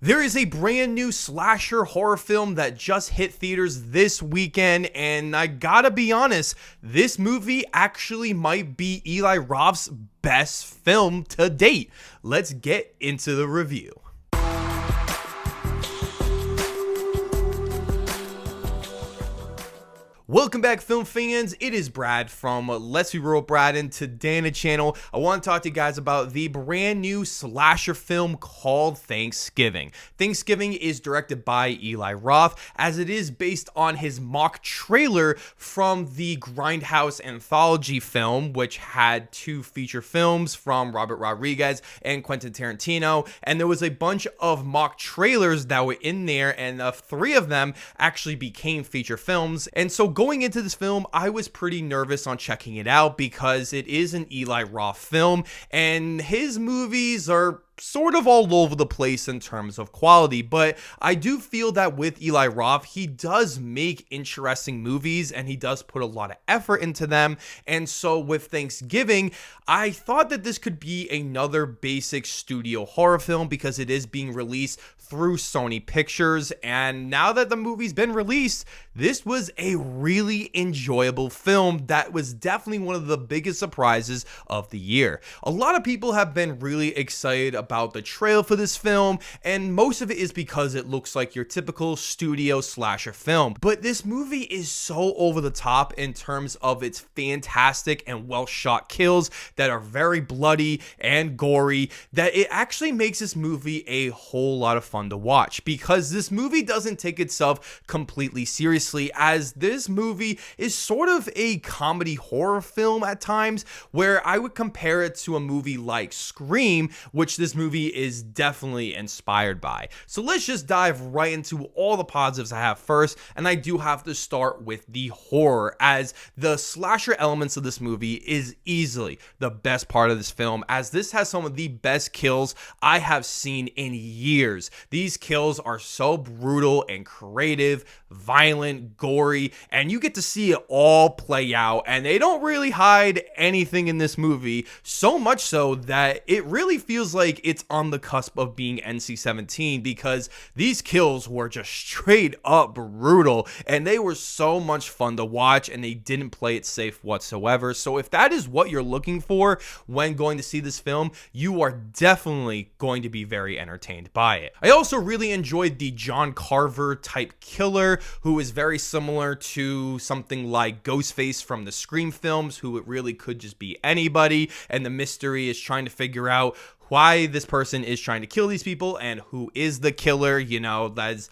There is a brand new slasher horror film that just hit theaters this weekend, and I gotta be honest, this movie actually might be Eli Roth's best film to date. Let's get into the review. Welcome back, film fans. It is Brad from Let's Be Real with Brad, and today on the channel, I want to talk to you guys about the brand new slasher film called Thanksgiving. Thanksgiving is directed by Eli Roth, as it is based on his mock trailer from the Grindhouse anthology film, which had two feature films from Robert Rodriguez and Quentin Tarantino, and there was a bunch of mock trailers that were in there, and three of them actually became feature films. And so going into this film, I was pretty nervous on checking it out because it is an Eli Roth film, and his movies are sort of all over the place in terms of quality, but I do feel that with Eli Roth, he does make interesting movies and he does put a lot of effort into them. And so with Thanksgiving, I thought that this could be another basic studio horror film because it is being released through Sony Pictures, and now that the movie's been released, this was a really enjoyable film that was definitely one of the biggest surprises of the year. A lot of people have been really excited about the trailer for this film, and most of it is because it looks like your typical studio slasher film. But this movie is so over the top in terms of its fantastic and well shot kills that are very bloody and gory that it actually makes this movie a whole lot of fun to watch, because this movie doesn't take itself completely seriously, as this movie is sort of a comedy horror film at times, where I would compare it to a movie like Scream, which this movie is definitely inspired by. So let's just dive right into all the positives I have first, and I do have to start with the horror, as the slasher elements of this movie is easily the best part of this film, as this has some of the best kills I have seen in years. These kills are so brutal and creative, violent, gory, and you get to see it all play out, and they don't really hide anything in this movie, so much so that it really feels like it's on the cusp of being NC-17, because these kills were just straight up brutal, and they were so much fun to watch, and they didn't play it safe whatsoever. So if that is what you're looking for when going to see this film, you are definitely going to be very entertained by it. I also really enjoyed the John Carver type killer, who is very similar to something like Ghostface from the Scream films, who it really could just be anybody, and the mystery is trying to figure out why this person is trying to kill these people and who is the killer. You know, that's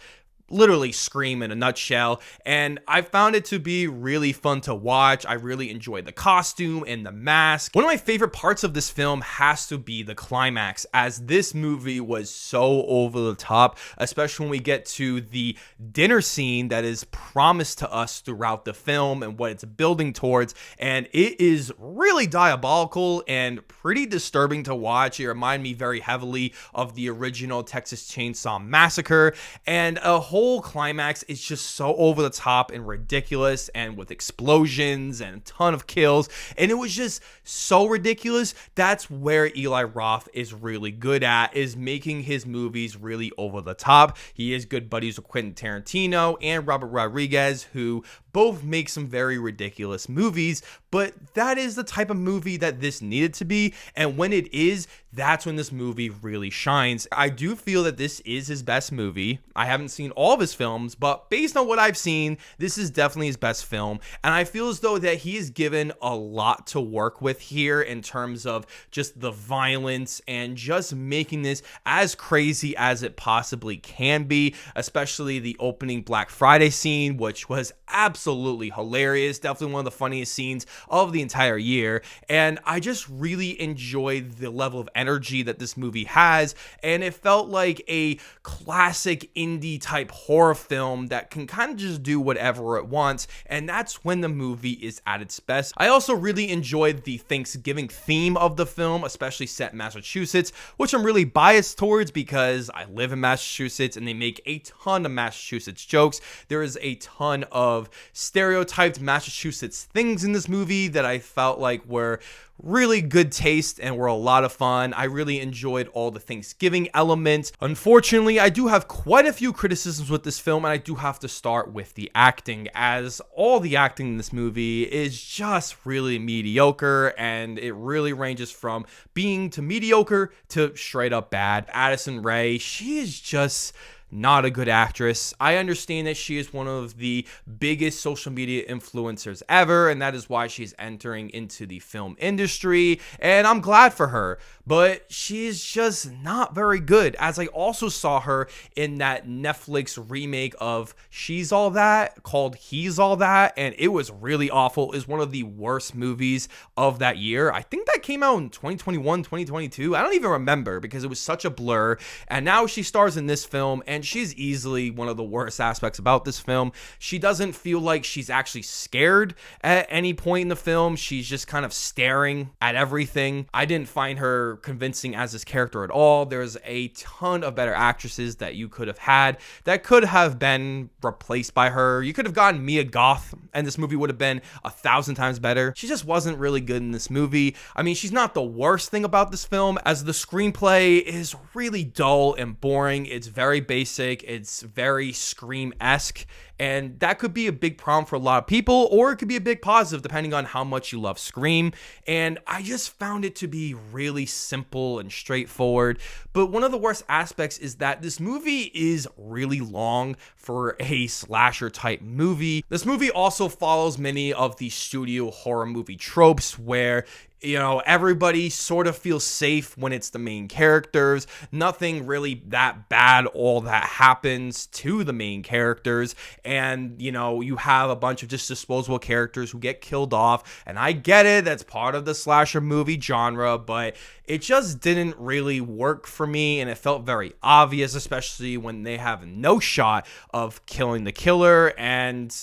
literally Scream in a nutshell, and I found it to be really fun to watch. I really enjoyed the costume and the mask. One of my favorite parts of this film has to be the climax, as this movie was so over the top, especially when we get to the dinner scene that is promised to us throughout the film and what it's building towards, and it is really diabolical and pretty disturbing to watch. It reminded me very heavily of the original Texas Chainsaw Massacre, and a whole climax is just so over the top and ridiculous, and with explosions and a ton of kills, and it was just so ridiculous. That's where Eli Roth is really good at, is making his movies really over the top. He is good buddies with Quentin Tarantino and Robert Rodriguez, who both make some very ridiculous movies, but that is the type of movie that this needed to be, and when it is, that's when this movie really shines. I do feel that this is his best movie. I haven't seen all of his films, but based on what I've seen, this is definitely his best film, and I feel as though that he is given a lot to work with here in terms of just the violence and just making this as crazy as it possibly can be, especially the opening Black Friday scene, which was absolutely hilarious. Definitely one of the funniest scenes of the entire year, and I just really enjoyed the level of energy that this movie has, and it felt like a classic indie type horror film that can kind of just do whatever it wants, and that's when the movie is at its best. I also really enjoyed the Thanksgiving theme of the film, especially set in Massachusetts, which I'm really biased towards because I live in Massachusetts and they make a ton of Massachusetts jokes. There is a ton of of stereotyped Massachusetts things in this movie that I felt like were really good taste and were a lot of fun. I really enjoyed all the Thanksgiving elements. Unfortunately, I do have quite a few criticisms with this film, and I do have to start with the acting, as all the acting in this movie is just really mediocre, and it really ranges from being to mediocre to straight up bad. Addison Rae, she is just not a good actress. I understand that she is one of the biggest social media influencers ever, and that is why she's entering into the film industry, and I'm glad for her, but she's just not very good, as I also saw her in that Netflix remake of She's All That called He's All That, and it was really awful. It was one of the worst movies of that year. I think that came out in 2021, 2022. I don't even remember because it was such a blur, and now she stars in this film, and she's easily one of the worst aspects about this film. She doesn't feel like she's actually scared at any point in the film. She's just kind of staring at everything. I didn't find her convincing as this character at all. There's a ton of better actresses that you could have had that could have been replaced by her. You could have gotten Mia Goth, and this movie would have been 1,000 times better. She just wasn't really good in this movie. I mean, she's not the worst thing about this film, as the screenplay is really dull and boring. It's very basic. It's very Scream-esque, and that could be a big problem for a lot of people, or it could be a big positive depending on how much you love Scream. And I just found it to be really simple and straightforward. But one of the worst aspects is that this movie is really long for a slasher type movie. This movie also follows many of the studio horror movie tropes where, you know, everybody sort of feels safe when it's the main characters. Nothing really that bad all that happens to the main characters. And, you know, you have a bunch of just disposable characters who get killed off. And I get it, that's part of the slasher movie genre, but it just didn't really work for me. And it felt very obvious, especially when they have no shot of killing the killer. And,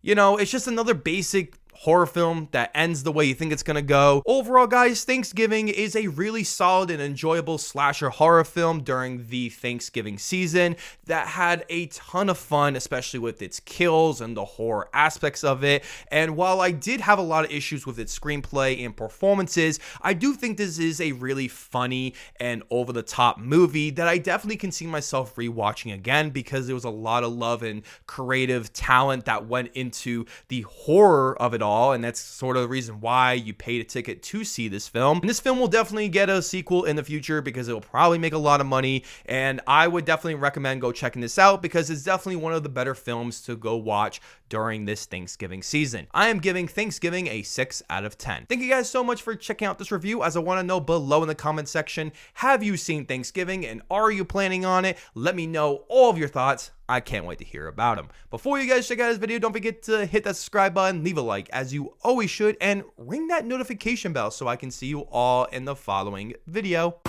you know, it's just another basic horror film that ends the way you think it's gonna go. Overall, guys, Thanksgiving is a really solid and enjoyable slasher horror film during the Thanksgiving season that had a ton of fun, especially with its kills and the horror aspects of it. And while I did have a lot of issues with its screenplay and performances, I do think this is a really funny and over-the-top movie that I definitely can see myself rewatching again, because there was a lot of love and creative talent that went into the horror of it all, and that's sort of the reason why you paid a ticket to see this film. And this film will definitely get a sequel in the future because it will probably make a lot of money, and I would definitely recommend go checking this out because it's definitely one of the better films to go watch during this Thanksgiving season. I am giving Thanksgiving a 6 out of 10. Thank you guys so much for checking out this review. As I want to know below in the comment section, have you seen Thanksgiving and are you planning on it? Let me know all of your thoughts. I can't wait to hear about them. Before you guys check out this video, don't forget to hit that subscribe button, leave a like as you always should, and ring that notification bell so I can see you all in the following video.